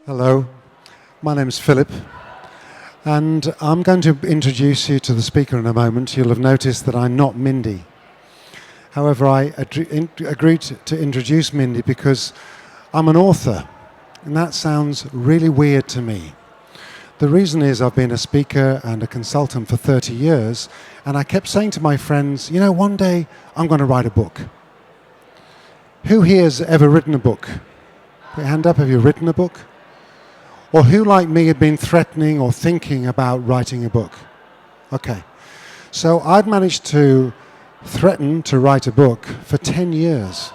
Hello, my name's Philip, and I'm going to introduce you to the speaker in a moment. You'll have noticed that I'm not Mindy. However, I agreed to introduce Mindy because I'm an author, and that sounds really weird to me. The reason is I've been a speaker and a consultant for 30 years, and I kept saying to my friends, you know, one day I'm going to write a book. Who here has ever written a book? Put your hand up, have you written a book? Or who, like me, had been threatening or thinking about writing a book? Okay. So I'd managed to threaten to write a book for 10 years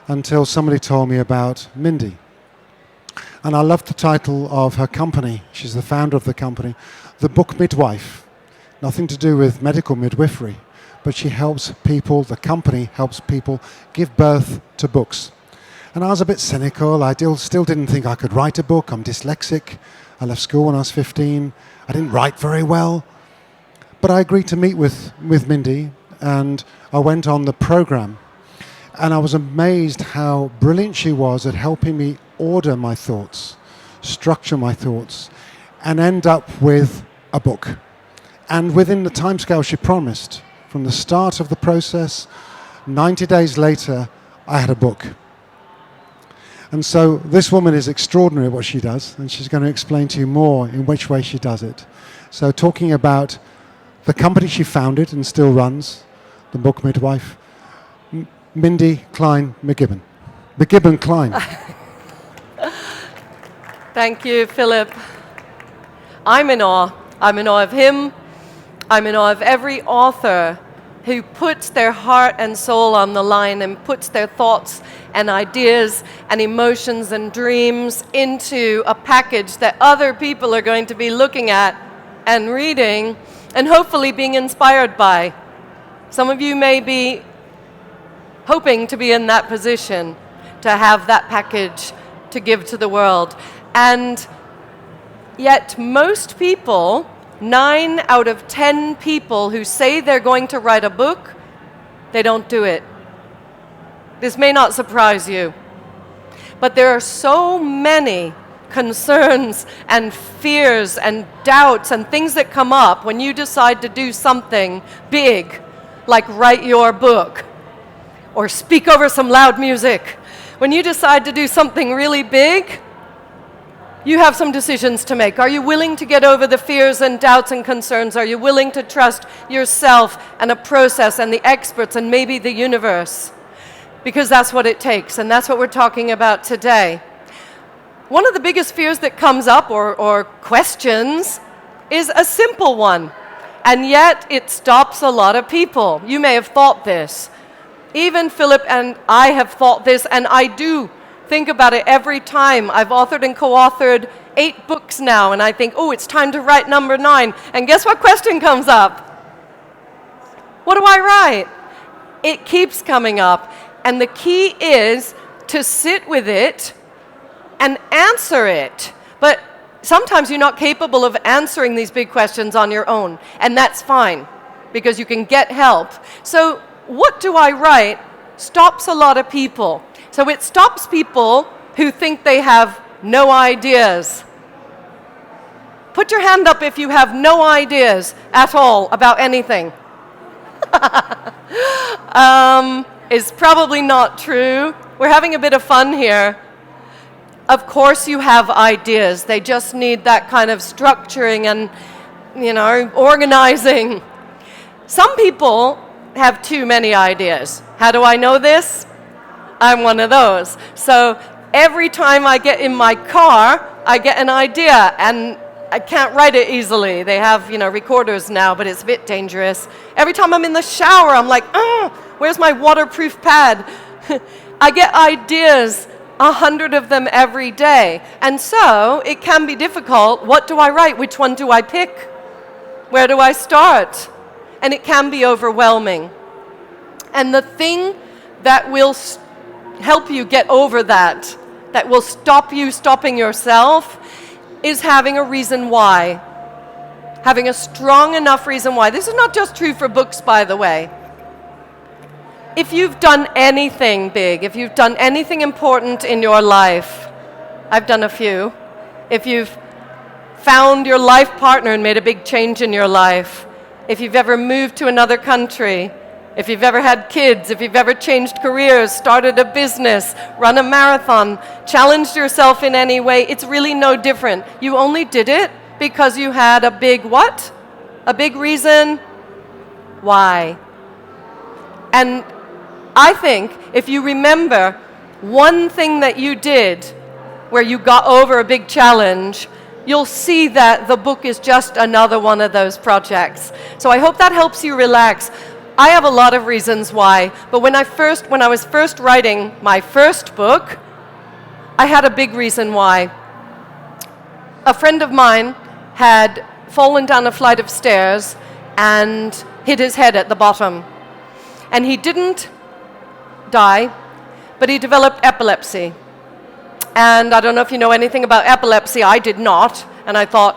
until somebody told me about Mindy. And I loved the title of her company. She's the founder of the company, the Book Midwife. Nothing to do with medical midwifery, but she helps people, the company helps people give birth to books. And I was a bit cynical. I still didn't think I could write a book. I'm dyslexic. I left school when I was 15. I didn't write very well. But I agreed to meet with Mindy, and I went on the program. And I was amazed how brilliant she was at helping me order my thoughts, structure my thoughts, and end up with a book. And within the timescale she promised, from the start of the process, 90 days later, I had a book. And so this woman is extraordinary at what she does, and she's going to explain to you more in which way she does it. So talking about the company she founded and still runs, the Book Midwife, Mindy Gibbins-Klein. Thank you, Philip. I'm in awe. I'm in awe of him. I'm in awe of every author who puts their heart and soul on the line and puts their thoughts and ideas and emotions and dreams into a package that other people are going to be looking at and reading and hopefully being inspired by. Some of you may be hoping to be in that position, to have that package to give to the world. And yet most people, 9 out of 10 people who say they're going to write a book, they don't do it. This may not surprise you, but there are so many concerns and fears and doubts and things that come up when you decide to do something big, like write your book or speak over some loud music. When you decide to do something really big, you have some decisions to make. Are you willing to get over the fears and doubts and concerns? Are you willing to trust yourself and a process and the experts and maybe the universe? Because that's what it takes, and that's what we're talking about today. One of the biggest fears that comes up, or questions, is a simple one, and yet it stops a lot of people. You may have thought this. Even Philip and I have thought this, and I do think about it every time. I've authored and co-authored 8 books now, and I think, oh, it's time to write number 9. And guess what question comes up? What do I write? It keeps coming up. And the key is to sit with it and answer it. But sometimes you're not capable of answering these big questions on your own, and that's fine, because you can get help. So what do I write stops a lot of people. So it stops people who think they have no ideas. Put your hand up if you have no ideas at all about anything. It's probably not true. We're having a bit of fun here. Of course you have ideas. They just need that kind of structuring and, organizing. Some people have too many ideas. How do I know this? I'm one of those. So every time I get in my car, I get an idea, and I can't write it easily. They have, recorders now, but it's a bit dangerous. Every time I'm in the shower, I'm like, where's my waterproof pad? I get ideas, 100 of them every day. And so it can be difficult. What do I write? Which one do I pick? Where do I start? And it can be overwhelming. And the thing that will help you get over that will stop you stopping yourself, is having a reason why. Having a strong enough reason why. This is not just true for books, by the way. If you've done anything big, if you've done anything important in your life, I've done a few, if you've found your life partner and made a big change in your life, if you've ever moved to another country, if you've ever had kids, if you've ever changed careers, started a business, run a marathon, challenged yourself in any way, it's really no different. You only did it because you had a big what? A big reason why. And I think if you remember one thing that you did where you got over a big challenge, you'll see that the book is just another one of those projects. So I hope that helps you relax. I have a lot of reasons why, but when I was first writing my first book, I had a big reason why. A friend of mine had fallen down a flight of stairs and hit his head at the bottom. And he didn't die, but he developed epilepsy. And I don't know if you know anything about epilepsy. I did not. And I thought,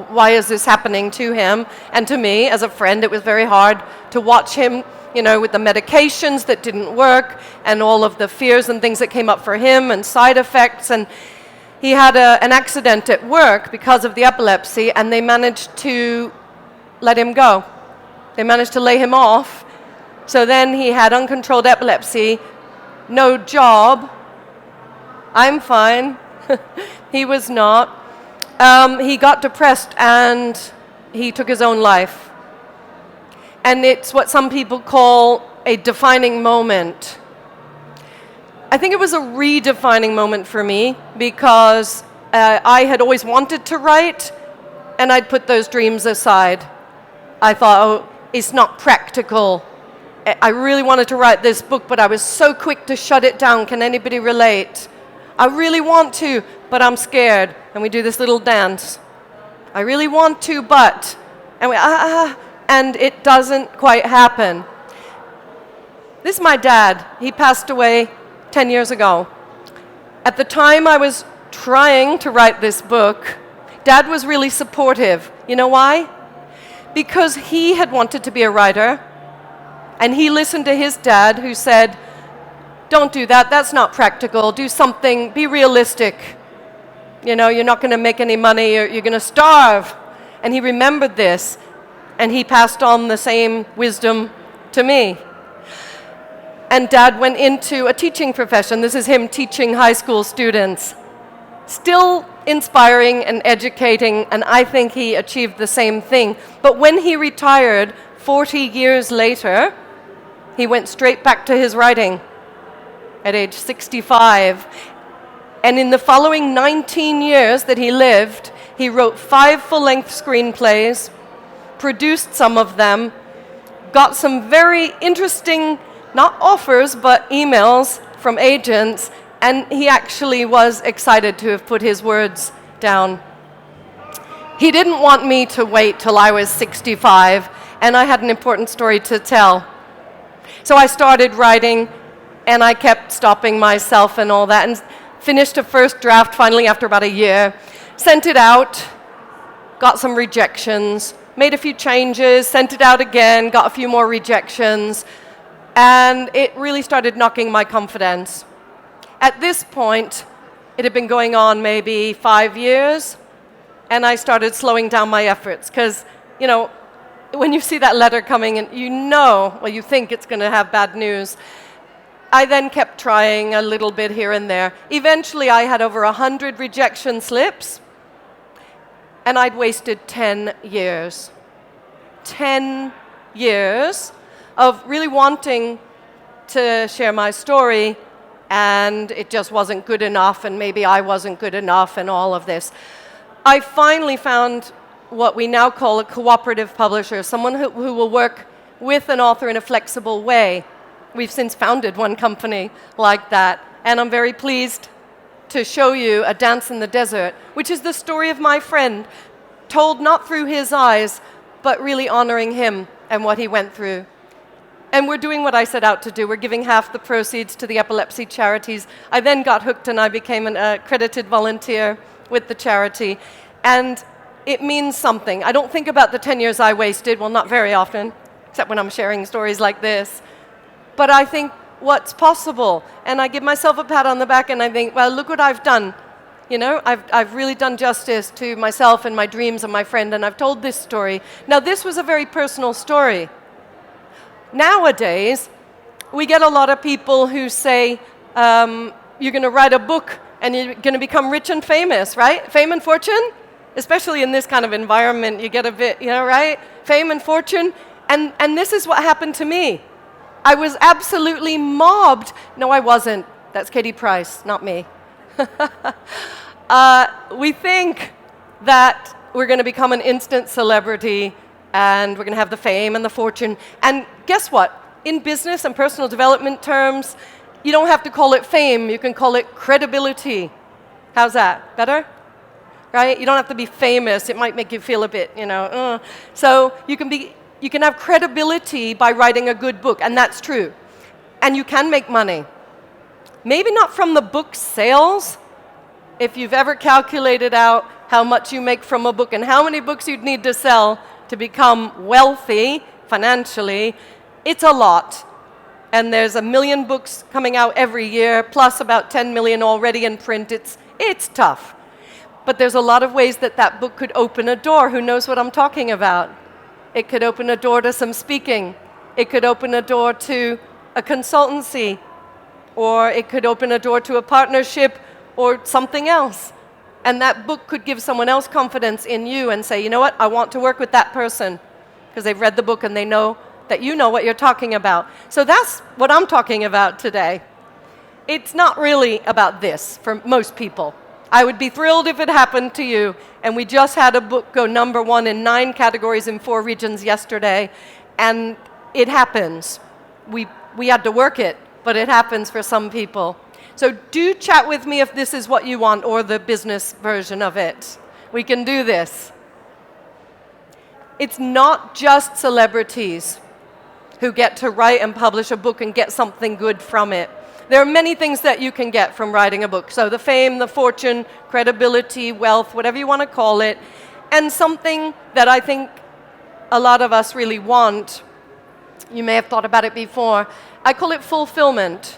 why is this happening to him? And to me, as a friend, it was very hard to watch him, with the medications that didn't work and all of the fears and things that came up for him and side effects. And he had an accident at work because of the epilepsy, and they managed to let him go. They managed to lay him off. So then he had uncontrolled epilepsy, no job. I'm fine. He was not. He got depressed and he took his own life. And it's what some people call a defining moment. I think it was a redefining moment for me because I had always wanted to write and I'd put those dreams aside. I thought, it's not practical. I really wanted to write this book, but I was so quick to shut it down. Can anybody relate? I really want to, but I'm scared. And we do this little dance. I really want to, but... And it doesn't quite happen. This is my dad. He passed away 10 years ago. At the time I was trying to write this book, Dad was really supportive. You know why? Because he had wanted to be a writer, and he listened to his dad who said, don't do that, that's not practical, do something, be realistic. You're not going to make any money, you're going to starve. And he remembered this, and he passed on the same wisdom to me. And Dad went into a teaching profession. This is him teaching high school students. Still inspiring and educating, and I think he achieved the same thing. But when he retired 40 years later, he went straight back to his writing at age 65. And in the following 19 years that he lived, he wrote 5 full-length screenplays, produced some of them, got some very interesting, not offers, but emails from agents, and he actually was excited to have put his words down. He didn't want me to wait till I was 65, and I had an important story to tell. So I started writing, and I kept stopping myself and all that, and finished a first draft finally after about a year, sent it out, got some rejections, made a few changes, sent it out again, got a few more rejections, and it really started knocking my confidence. At this point, it had been going on maybe 5 years, and I started slowing down my efforts because, when you see that letter coming and you think it's going to have bad news. I then kept trying a little bit here and there. Eventually, I had over 100 rejection slips, and I'd wasted 10 years. 10 years of really wanting to share my story, and it just wasn't good enough, and maybe I wasn't good enough, and all of this. I finally found what we now call a cooperative publisher, someone who will work with an author in a flexible way. We've since founded one company like that, and I'm very pleased to show you A Dance in the Desert, which is the story of my friend, told not through his eyes, but really honoring him and what he went through. And we're doing what I set out to do. We're giving half the proceeds to the epilepsy charities. I then got hooked and I became an accredited volunteer with the charity. And it means something. I don't think about the 10 years I wasted, well, not very often, except when I'm sharing stories like this. But I think what's possible, and I give myself a pat on the back and I think, well, look what I've done. You know, I've really done justice to myself and my dreams and my friend, and I've told this story. Now, this was a very personal story. Nowadays, we get a lot of people who say, you're going to write a book and you're going to become rich and famous, right? Fame and fortune? Especially in this kind of environment, you get a bit, you know, right? Fame and fortune. And this is what happened to me. I was absolutely mobbed. No, I wasn't. That's Katie Price, not me. We think that we're going to become an instant celebrity and we're going to have the fame and the fortune. And guess what? In business and personal development terms, you don't have to call it fame. You can call it credibility. How's that? Better? Right? You don't have to be famous. It might make you feel a bit, you know. So you can have credibility by writing a good book, and that's true. And you can make money. Maybe not from the book sales. If you've ever calculated out how much you make from a book and how many books you'd need to sell to become wealthy financially, it's a lot. And there's 1 million books coming out every year, plus about 10 million already in print. It's tough. But there's a lot of ways that that book could open a door. Who knows what I'm talking about? It could open a door to some speaking. It could open a door to a consultancy. Or it could open a door to a partnership or something else. And that book could give someone else confidence in you and say, you know what, I want to work with that person because they've read the book and they know that you know what you're talking about. So that's what I'm talking about today. It's not really about this for most people. I would be thrilled if it happened to you. And we just had a book go #1 in 9 categories in 4 regions yesterday. And it happens. We had to work it, but it happens for some people. So do chat with me if this is what you want, or the business version of it. We can do this. It's not just celebrities who get to write and publish a book and get something good from it. There are many things that you can get from writing a book. So the fame, the fortune, credibility, wealth, whatever you want to call it. And something that I think a lot of us really want, you may have thought about it before, I call it fulfillment.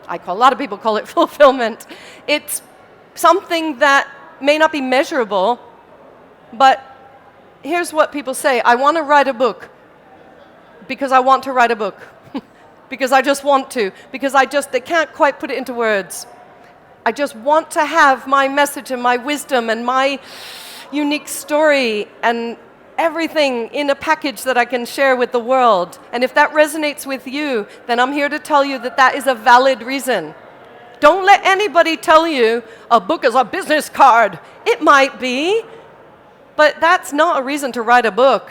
A lot of people call it fulfillment. It's something that may not be measurable, but here's what people say. I want to write a book because I want to write a book. Because I just want to. Because they can't quite put it into words. I just want to have my message and my wisdom and my unique story and everything in a package that I can share with the world. And if that resonates with you, then I'm here to tell you that that is a valid reason. Don't let anybody tell you a book is a business card. It might be, but that's not a reason to write a book.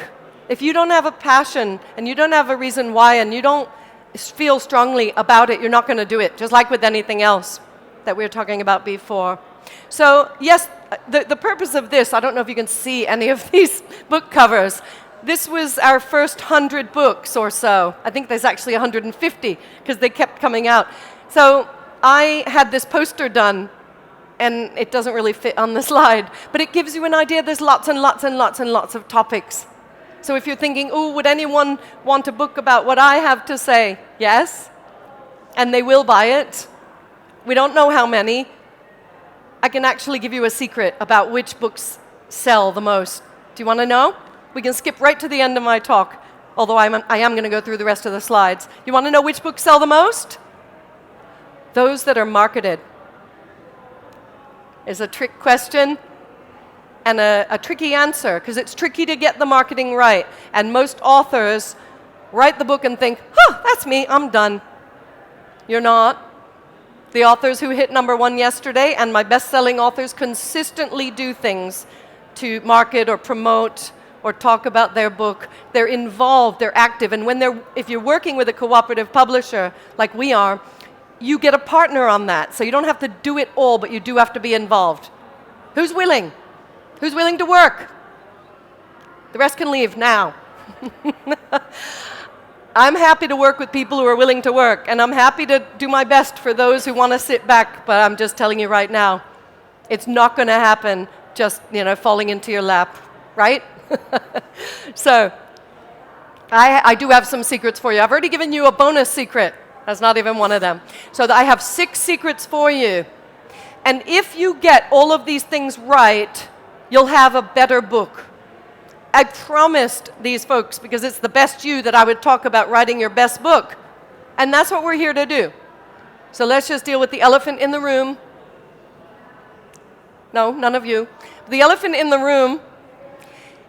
If you don't have a passion and you don't have a reason why and you don't feel strongly about it, you're not going to do it, just like with anything else that we were talking about before. So yes, the purpose of this, I don't know if you can see any of these book covers. This was our first 100 books or so. I think there's actually 150 because they kept coming out. So I had this poster done, and it doesn't really fit on the slide, but it gives you an idea. There's lots and lots and lots and lots of topics. So if you're thinking, oh, would anyone want a book about what I have to say? Yes, and they will buy it. We don't know how many. I can actually give you a secret about which books sell the most. Do you want to know? We can skip right to the end of my talk, although I am going to go through the rest of the slides. You want to know which books sell the most? Those that are marketed. Is a trick question and a tricky answer, because it's tricky to get the marketing right. And most authors write the book and think, that's me, I'm done. You're not. The authors who hit #1 yesterday and my best-selling authors consistently do things to market or promote or talk about their book. They're involved, they're active, and if you're working with a cooperative publisher like we are, you get a partner on that. So you don't have to do it all, but you do have to be involved. Who's willing? Who's willing to work? The rest can leave now. I'm happy to work with people who are willing to work, and I'm happy to do my best for those who want to sit back, but I'm just telling you right now, it's not going to happen just, falling into your lap, right? So, I do have some secrets for you. I've already given you a bonus secret. That's not even one of them. So I have 6 secrets for you. And if you get all of these things right, you'll have a better book. I promised these folks, because it's the best you, that I would talk about writing your best book. And that's what we're here to do. So let's just deal with the elephant in the room. No, none of you. The elephant in the room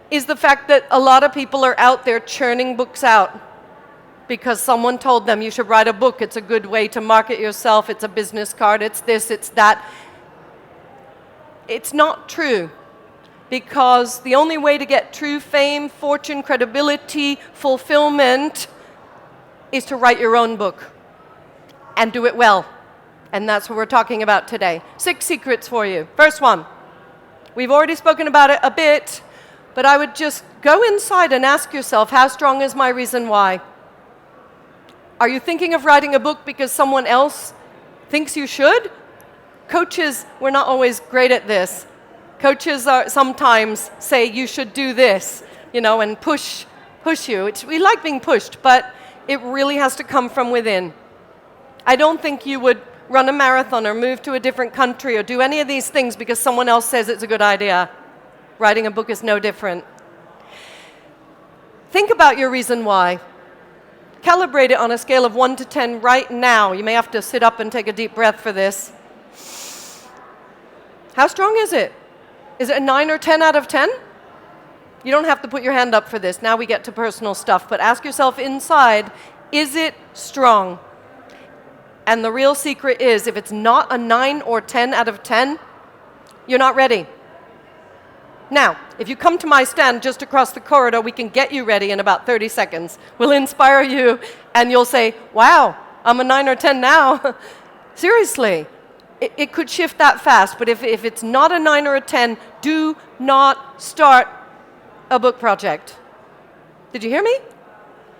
is the fact that a lot of people are out there churning books out because someone told them you should write a book. It's a good way to market yourself. It's a business card. It's this, it's that. It's not true, because the only way to get true fame, fortune, credibility, fulfillment is to write your own book and do it well. And that's what we're talking about today. 6 secrets for you. First one. We've already spoken about it a bit, but I would just go inside and ask yourself, how strong is my reason why? Are you thinking of writing a book because someone else thinks you should? Coaches, we're not always great at this. Coaches sometimes say you should do this, and push you. We like being pushed, but it really has to come from within. I don't think you would run a marathon or move to a different country or do any of these things because someone else says it's a good idea. Writing a book is no different. Think about your reason why. Calibrate it on a scale of 1 to 10 right now. You may have to sit up and take a deep breath for this. How strong is it? Is it a 9 or 10 out of 10? You don't have to put your hand up for this. Now we get to personal stuff. But ask yourself inside, is it strong? And the real secret is, if it's not a 9 or 10 out of 10, you're not ready. Now, if you come to my stand just across the corridor, we can get you ready in about 30 seconds. We'll inspire you, and you'll say, wow, I'm a 9 or 10 now. Seriously, it could shift that fast. But if it's not a 9 or a 10, do not start a book project. Did you hear me?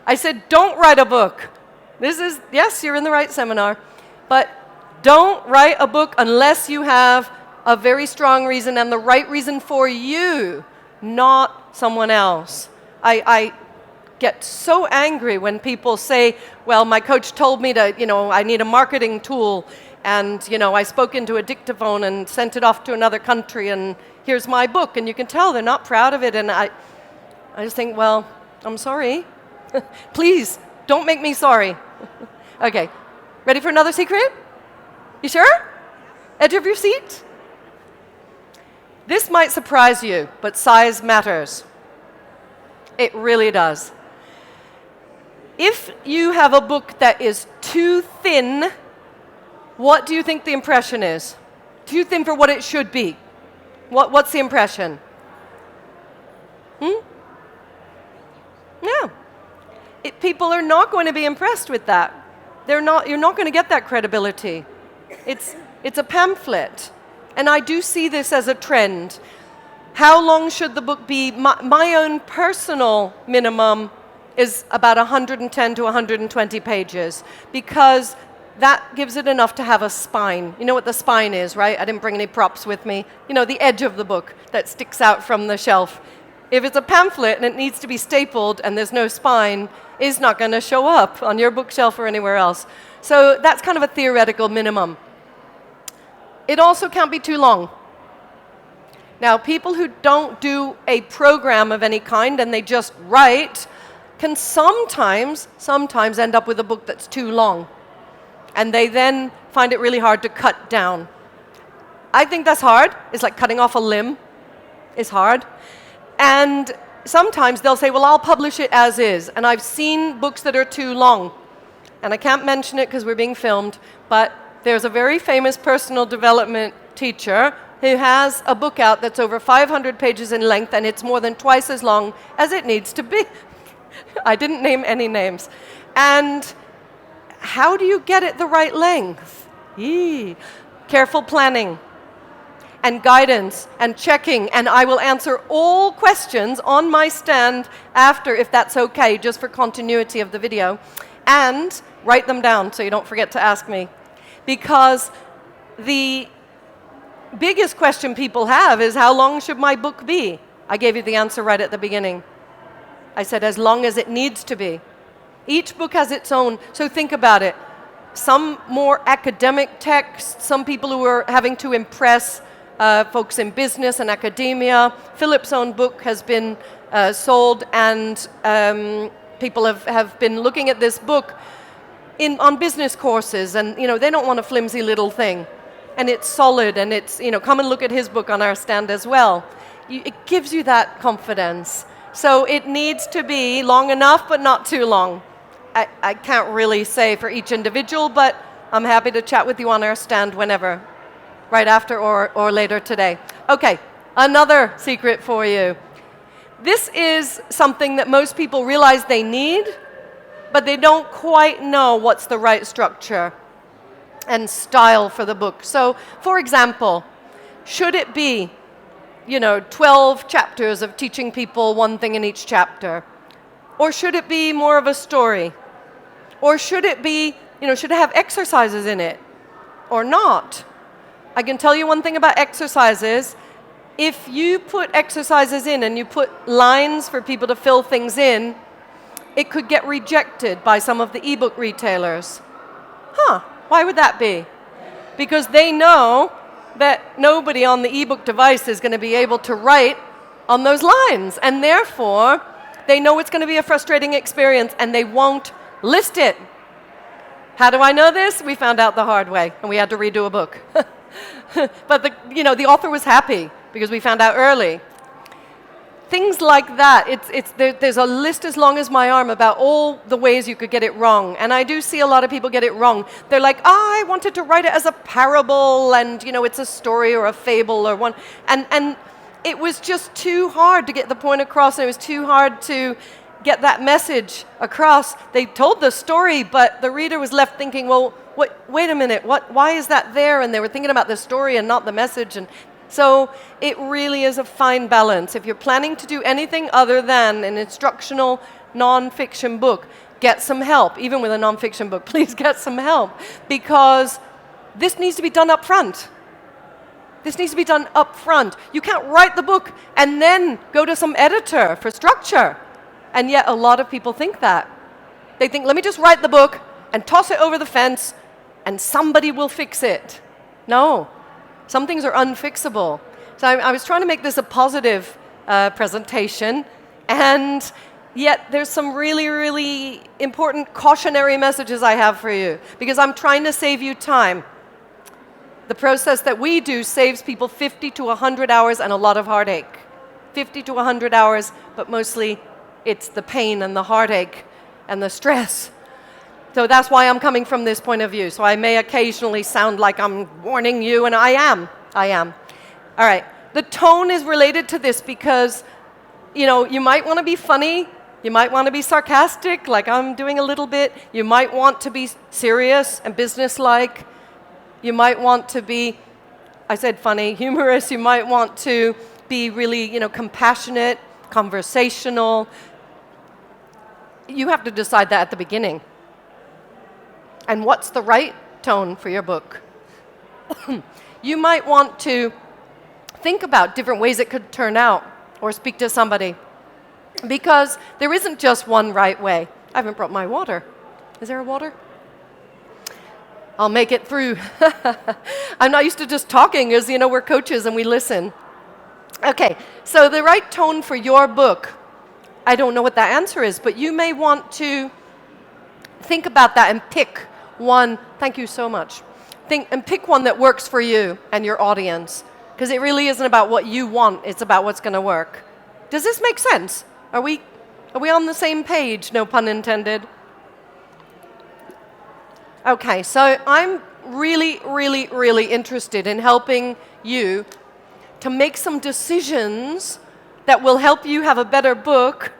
I said, don't write a book. Yes, you're in the right seminar, but don't write a book unless you have a very strong reason and the right reason for you, not someone else. I get so angry when people say, well, my coach told me to, I need a marketing tool, and, I spoke into a dictaphone and sent it off to another country, and here's my book, and you can tell they're not proud of it, and I just think, well, I'm sorry. Please, don't make me sorry. Okay, ready for another secret? You sure? Edge of your seat? This might surprise you, but size matters. It really does. If you have a book that is too thin, what do you think the impression is? Too thin for what it should be. What's the impression? No. People are not going to be impressed with that. You're not going to get that credibility. It's a pamphlet. And I do see this as a trend. How long should the book be? My own personal minimum is about 110 to 120 pages, because that gives it enough to have a spine. You know what the spine is, right? I didn't bring any props with me. The edge of the book that sticks out from the shelf. If it's a pamphlet and it needs to be stapled and there's no spine, it's not going to show up on your bookshelf or anywhere else. So that's kind of a theoretical minimum. It also can't be too long. Now, people who don't do a program of any kind and they just write can sometimes end up with a book that's too long. And they then find it really hard to cut down. I think that's hard. It's like cutting off a limb. It's hard. And sometimes they'll say, well, I'll publish it as is. And I've seen books that are too long. And I can't mention it because we're being filmed, but there's a very famous personal development teacher who has a book out that's over 500 pages in length, and it's more than twice as long as it needs to be. I didn't name any names. And how do you get it the right length? Careful planning and guidance and checking, and I will answer all questions on my stand after, if that's okay, just for continuity of the video, and write them down so you don't forget to ask me. Because the biggest question people have is, how long should my book be? I gave you the answer right at the beginning. I said as long as it needs to be. Each book has its own, so think about it. some more academic texts, some people who are having to impress folks in business and academia. Philip's own book has been sold, and people have been looking at this book on business courses, and they don't want a flimsy little thing. And it's solid, and it's, come and look at his book on our stand as well. It gives you that confidence. So it needs to be long enough, but not too long. I can't really say for each individual, but I'm happy to chat with you on our stand whenever, right after or later today. Okay, another secret for you. This is something that most people realize they need, but they don't quite know what's the right structure and style for the book. So, for example, should it be 12 chapters of teaching people one thing in each chapter? Or should it be more of a story? Or should it be, should it have exercises in it? Or not? I can tell you one thing about exercises. If you put exercises in and you put lines for people to fill things in, it could get rejected by some of the ebook retailers. Why would that be? Because they know that nobody on the ebook device is going to be able to write on those lines, and therefore they know it's going to be a frustrating experience, and they won't list it. How do I know this? We found out the hard way, and we had to redo a book. But the author was happy because we found out early. Things like that. There's a list as long as my arm about all the ways you could get it wrong. And I do see a lot of people get it wrong. They're like, I wanted to write it as a parable, and it's a story or a fable or one. And it was just too hard to get the point across, and it was too hard to get that message across. They told the story, but the reader was left thinking, well, wait a minute, why is that there? And they were thinking about the story and not the message. And so it really is a fine balance. If you're planning to do anything other than an instructional non-fiction book, get some help. Even with a non-fiction book, please get some help, because this needs to be done up front. This needs to be done up front. You can't write the book and then go to some editor for structure. And yet a lot of people think that. They think, let me just write the book and toss it over the fence and somebody will fix it. No. Some things are unfixable. So I was trying to make this a positive presentation, and yet there's some really, really important cautionary messages I have for you, because I'm trying to save you time. The process that we do saves people 50 to 100 hours and a lot of heartache. 50 to 100 hours, but mostly it's the pain and the heartache and the stress. So that's why I'm coming from this point of view. So I may occasionally sound like I'm warning you, and I am. All right. The tone is related to this because, you might want to be funny. You might want to be sarcastic, like I'm doing a little bit. You might want to be serious and businesslike. You might want to be, I said funny, humorous. You might want to be really, compassionate, conversational. You have to decide that at the beginning. And what's the right tone for your book? You might want to think about different ways it could turn out, or speak to somebody, because there isn't just one right way. I haven't brought my water. Is there a water? I'll make it through. I'm not used to just talking, as we're coaches and we listen. Okay, so the right tone for your book, I don't know what that answer is, but you may want to think about that and pick one. Thank you so much. Pick one that works for you and your audience, because it really isn't about what you want, it's about what's going to work. Does this make sense? Are we on the same page? No pun intended. Okay, so I'm really, really, really interested in helping you to make some decisions that will help you have a better book,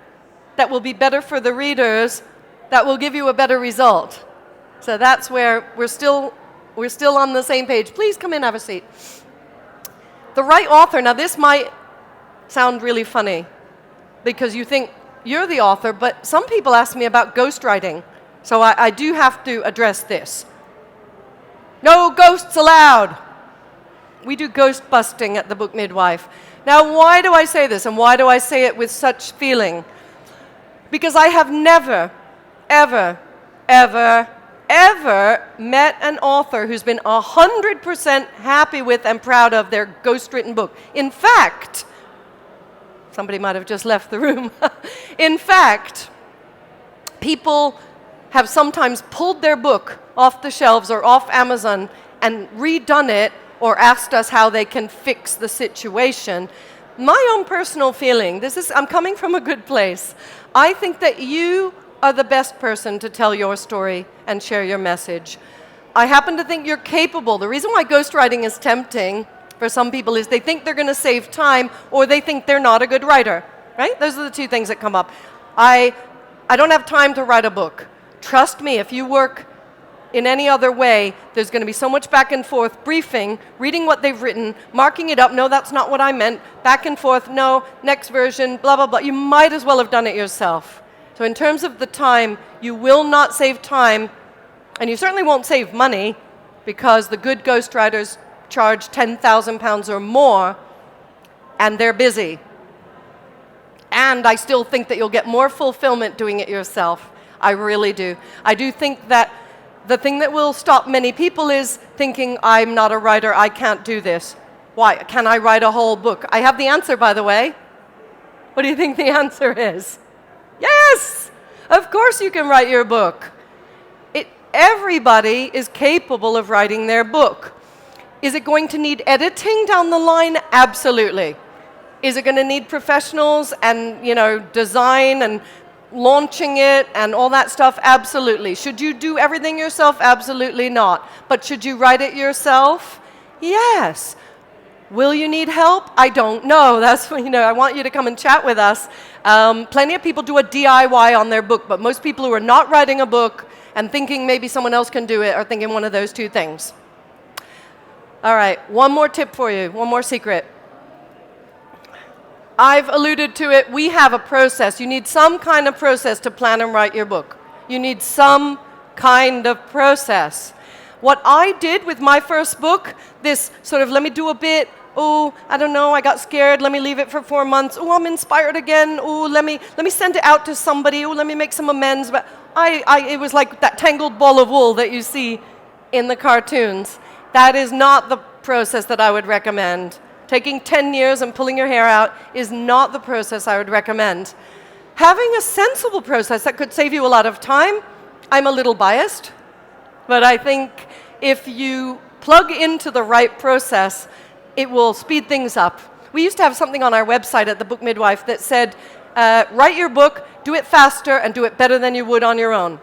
that will be better for the readers, that will give you a better result. So that's where we're still on the same page. Please come in, have a seat. The right author. Now this might sound really funny because you think you're the author, but some people ask me about ghostwriting. So I do have to address this. No ghosts allowed. We do ghost busting at the Book Midwife. Now why do I say this, and why do I say it with such feeling? Because I have never, ever, ever ever met an author who's been 100% happy with and proud of their ghostwritten book? In fact, somebody might have just left the room. In fact, people have sometimes pulled their book off the shelves or off Amazon and redone it or asked us how they can fix the situation. My own personal feeling, I'm coming from a good place. I think that you are the best person to tell your story and share your message. I happen to think you're capable. The reason why ghostwriting is tempting for some people is they think they're going to save time, or they think they're not a good writer, right? Those are the two things that come up. I don't have time to write a book. Trust me, if you work in any other way, there's going to be so much back and forth, briefing, reading what they've written, marking it up, no, that's not what I meant, back and forth, no, next version, blah, blah, blah. You might as well have done it yourself. So in terms of the time, you will not save time, and you certainly won't save money, because the good ghostwriters charge £10,000 or more, and they're busy. And I still think that you'll get more fulfillment doing it yourself. I really do. I do think that the thing that will stop many people is thinking, I'm not a writer, I can't do this. Why? Can I write a whole book? I have the answer, by the way. What do you think the answer is? Yes! Of course you can write your book. Everybody is capable of writing their book. Is it going to need editing down the line? Absolutely. Is it going to need professionals and, design and launching it and all that stuff? Absolutely. Should you do everything yourself? Absolutely not. But should you write it yourself? Yes. Will you need help? I don't know. That's when, I want you to come and chat with us. Plenty of people do a DIY on their book, but most people who are not writing a book and thinking maybe someone else can do it are thinking one of those two things. All right, one more tip for you, one more secret. I've alluded to it. We have a process. You need some kind of process to plan and write your book. You need some kind of process. What I did with my first book, this sort of, let me do a bit, oh, I don't know, I got scared, let me leave it for 4 months, oh, I'm inspired again, oh, let me send it out to somebody, oh, let me make some amends. But it was like that tangled ball of wool that you see in the cartoons. That is not the process that I would recommend. Taking 10 years and pulling your hair out is not the process I would recommend. Having a sensible process that could save you a lot of time, I'm a little biased, but I think if you plug into the right process, it will speed things up. We used to have something on our website at the Book Midwife that said, write your book, do it faster, and do it better than you would on your own.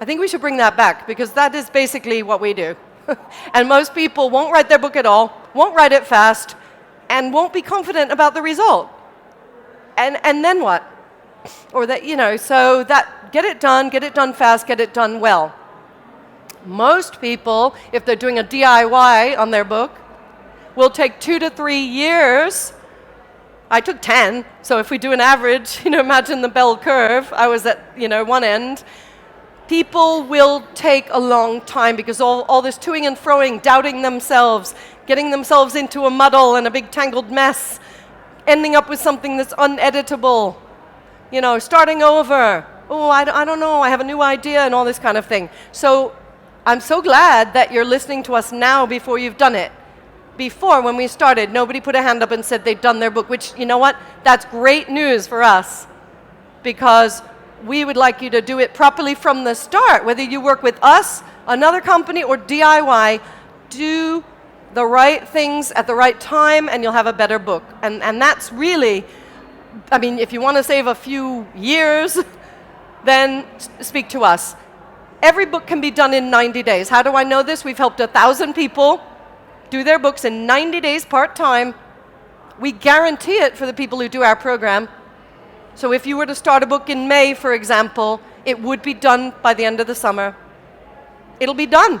I think we should bring that back, because that is basically what we do. And most people won't write their book at all, won't write it fast, and won't be confident about the result. And then what? Or that, so that get it done fast, get it done well. Most people, if they're doing a DIY on their book, will take 2 to 3 years. I took 10, so if we do an average, imagine the bell curve. I was at, one end. People will take a long time because all this toing and froing, doubting themselves, getting themselves into a muddle and a big tangled mess, ending up with something that's uneditable, starting over. Oh, I don't know, I have a new idea and all this kind of thing. So I'm so glad that you're listening to us now before you've done it. Before, when we started, nobody put a hand up and said they'd done their book, which, you know what? That's great news for us, because we would like you to do it properly from the start. Whether you work with us, another company, or DIY, do the right things at the right time and you'll have a better book. And that's really, if you want to save a few years, then speak to us. Every book can be done in 90 days. How do I know this? We've helped 1,000 people do their books in 90 days part-time. We guarantee it for the people who do our program. So if you were to start a book in May, for example, it would be done by the end of the summer. It'll be done.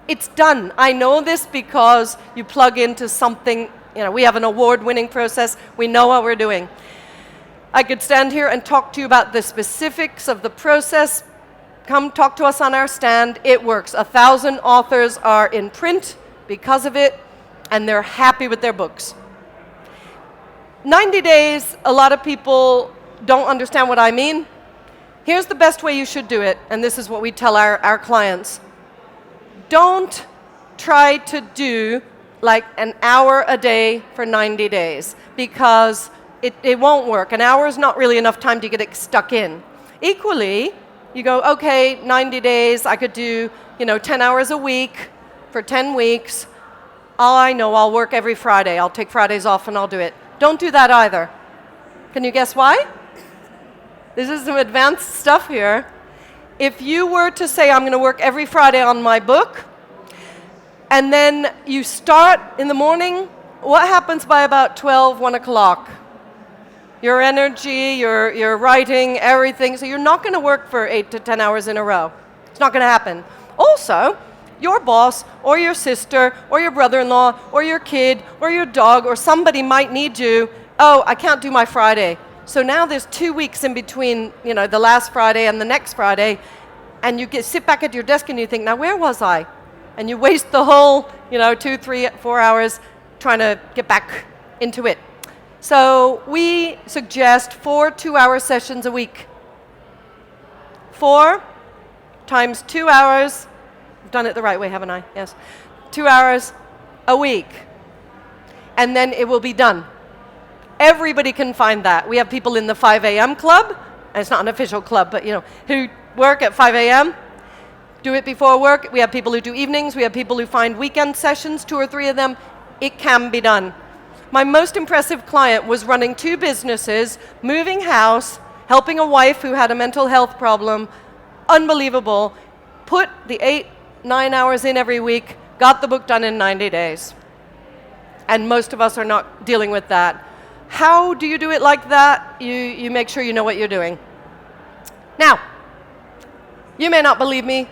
It's done. I know this because you plug into something, we have an award-winning process. We know what we're doing. I could stand here and talk to you about the specifics of the process. Come talk to us on our stand. It works. 1,000 authors are in print because of it, and they're happy with their books. 90 days, a lot of people don't understand what I mean. Here's the best way you should do it, and this is what we tell our clients. Don't try to do like an hour a day for 90 days, because it won't work. An hour is not really enough time to get it stuck in. Equally, you go, okay, 90 days, I could do 10 hours a week for 10 weeks. I know I'll work every Friday. I'll take Fridays off and I'll do it. Don't do that either. Can you guess why? This is some advanced stuff here. If you were to say, I'm going to work every Friday on my book, and then you start in the morning, what happens by about 12, 1 o'clock? Your energy, your writing, everything. So you're not going to work for 8 to 10 hours in a row. It's not going to happen. Also, your boss or your sister or your brother-in-law or your kid or your dog or somebody might need you. Oh, I can't do my Friday. So now there's 2 weeks in between, the last Friday and the next Friday, and you sit back at your desk and you think, now where was I? And you waste the whole, 2, 3, 4 hours trying to get back into it. So we suggest 4 2-hour sessions a week. 4 times 2 hours. I've done it the right way, haven't I? Yes. 2 hours a week. And then it will be done. Everybody can find that. We have people in the 5 a.m. club, and it's not an official club, but who work at 5 a.m., do it before work. We have people who do evenings. We have people who find weekend sessions, 2 or 3 of them. It can be done. My most impressive client was running 2 businesses, moving house, helping a wife who had a mental health problem. Unbelievable. Put the 8, 9 hours in every week, got the book done in 90 days. And most of us are not dealing with that. How do you do it like that? You make sure you know what you're doing. Now, you may not believe me,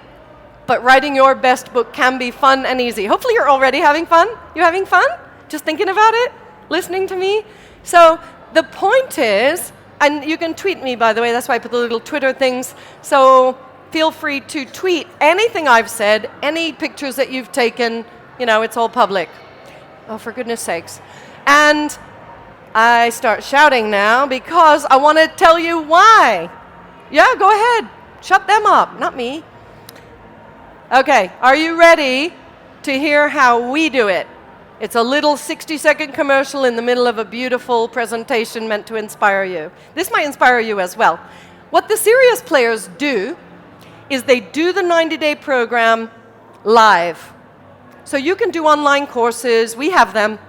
but writing your best book can be fun and easy. Hopefully you're already having fun. You having fun? Just thinking about it? Listening to me? So the point is, and you can tweet me, by the way, that's why I put the little Twitter things, so feel free to tweet anything I've said, any pictures that you've taken, it's all public. Oh, for goodness sakes. And I start shouting now because I want to tell you why. Yeah, go ahead. Shut them up, not me. Okay, are you ready to hear how we do it? It's a little 60-second commercial in the middle of a beautiful presentation meant to inspire you. This might inspire you as well. What the serious players do is they do the 90-day program live. So you can do online courses, we have them,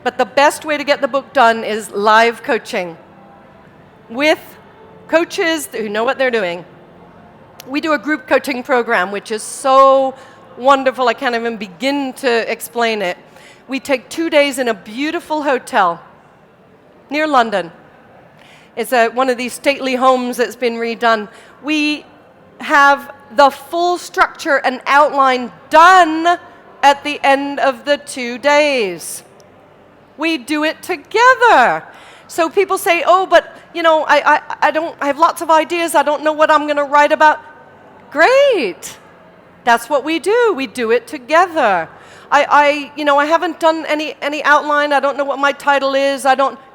but the best way to get the book done is live coaching with coaches who know what they're doing. We do a group coaching program, which is so wonderful, I can't even begin to explain it. We take 2 days in a beautiful hotel near London. It's one of these stately homes that's been redone. We have the full structure and outline done at the end of the 2 days. We do it together. So people say, oh, but I have lots of ideas. I don't know what I'm going to write about. Great. That's what we do. We do it together. I haven't done any outline. I don't know what my title is.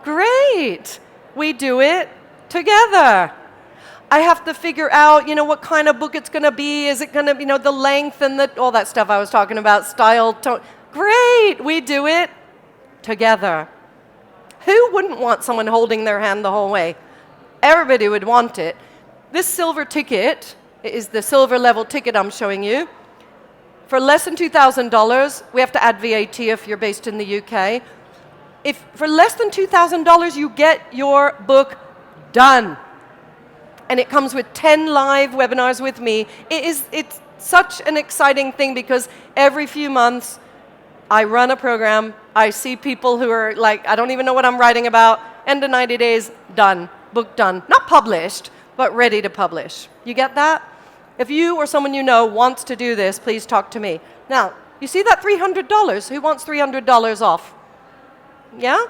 Great. We do it together. I have to figure out, what kind of book it's going to be. Is it going to be, the length and all that stuff I was talking about, style, tone. Great. We do it together. Who wouldn't want someone holding their hand the whole way? Everybody would want it. This silver ticket is the silver level ticket I'm showing you. For less than $2,000, we have to add VAT if you're based in the UK. If for less than $2,000, you get your book done. And it comes with 10 live webinars with me. It's such an exciting thing because every few months, I run a program. I see people who are like, I don't even know what I'm writing about. End of 90 days, done. Book done. Not published, but ready to publish. You get that? If you or someone you know wants to do this, please talk to me. Now, you see that $300? Who wants $300 off? Yeah?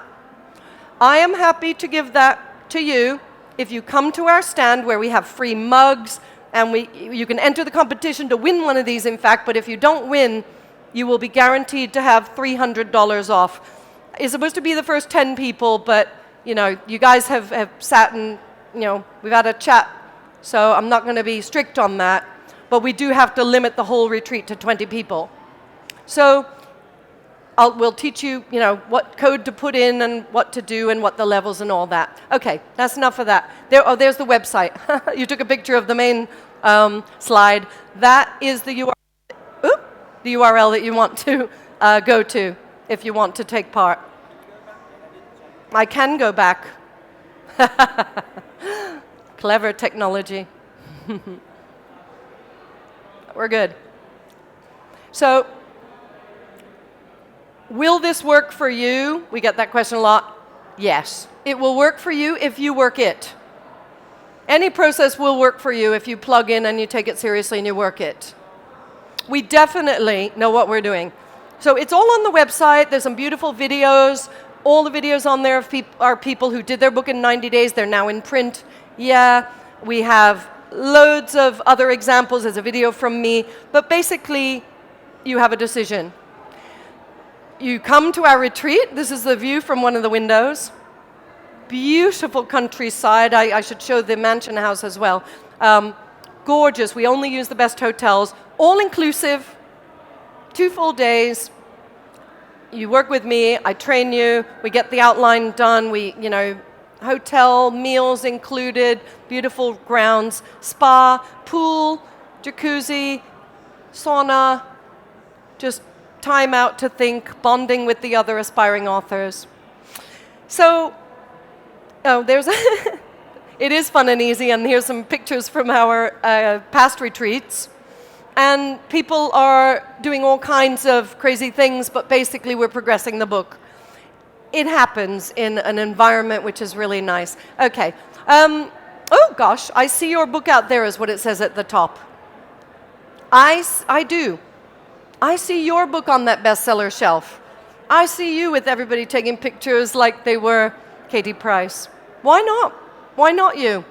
I am happy to give that to you if you come to our stand where we have free mugs, and you can enter the competition to win one of these, in fact, but if you don't win, you will be guaranteed to have $300 off. It's supposed to be the first 10 people, but, you guys have sat and, we've had a chat So I'm not going to be strict on that, but we do have to limit the whole retreat to 20 people. So we'll teach you, what code to put in and what to do and what the levels and all that. Okay, that's enough of that. There's the website. You took a picture of the main slide. That is the URL that you want to go to if you want to take part. I can go back. Clever technology. We're good. So, will this work for you? We get that question a lot. Yes. It will work for you if you work it. Any process will work for you if you plug in and you take it seriously and you work it. We definitely know what we're doing. So it's all on the website. There's some beautiful videos. All the videos on there are people who did their book in 90 days. They're now in print. Yeah, we have loads of other examples. There's a video from me. But basically, you have a decision. You come to our retreat. This is the view from one of the windows. Beautiful countryside. I should show the mansion house as well. Gorgeous. We only use the best hotels. All inclusive. 2 full days. You work with me. I train you. We get the outline done. Hotel, meals included, beautiful grounds, spa, pool, jacuzzi, sauna, just time out to think, bonding with the other aspiring authors. So, it is fun and easy, and here's some pictures from our past retreats. And people are doing all kinds of crazy things, but basically we're progressing the book. It happens in an environment which is really nice. Okay. Oh, gosh, I see your book out there is what it says at the top. I do. I see your book on that bestseller shelf. I see you with everybody taking pictures like they were Katie Price. Why not? Why not you?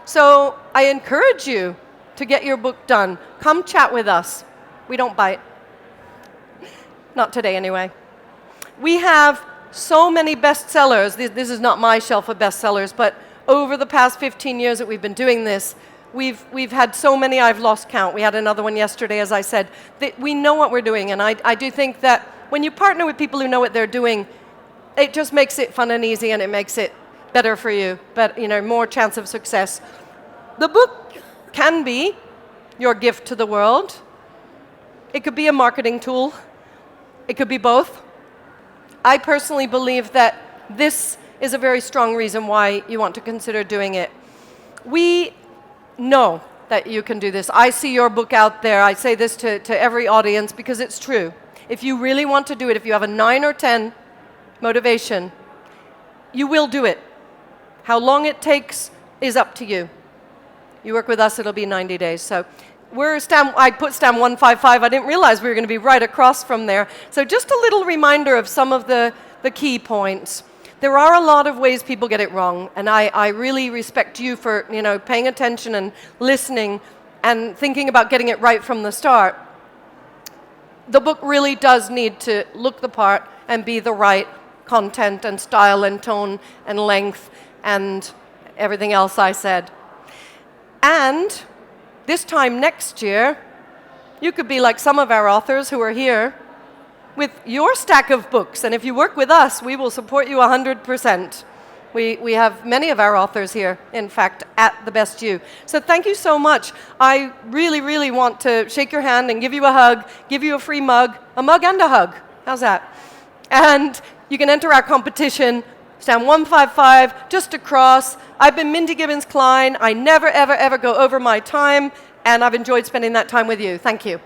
So I encourage you to get your book done. Come chat with us. We don't bite. Not today, anyway. We have so many bestsellers. This is not my shelf of bestsellers, but over the past 15 years that we've been doing this, we've had so many I've lost count. We had another one yesterday, as I said. We know what we're doing, and I do think that when you partner with people who know what they're doing, it just makes it fun and easy, and it makes it better for you, but more chance of success. The book can be your gift to the world. It could be a marketing tool. It could be both. I personally believe that this is a very strong reason why you want to consider doing it. We know that you can do this. I see your book out there. I say this to every audience because it's true. If you really want to do it, if you have a 9 or 10 motivation, you will do it. How long it takes is up to you. You work with us, it'll be 90 days. So I put stam 155. I didn't realize we were going to be right across from there. So just a little reminder of some of the key points. There are a lot of ways people get it wrong, and I really respect you for paying attention and listening and thinking about getting it right from the start. The book really does need to look the part and be the right content and style and tone and length and everything else I said. And this time next year, you could be like some of our authors who are here with your stack of books. And if you work with us, we will support you 100%. We have many of our authors here, in fact, at the Best You. So thank you so much. I really, really want to shake your hand and give you a hug, give you a free mug and a hug. How's that? And you can enter our competition. Stand 155, just across. I've been Mindy Gibbins-Klein. I never, ever, ever go over my time, and I've enjoyed spending that time with you. Thank you.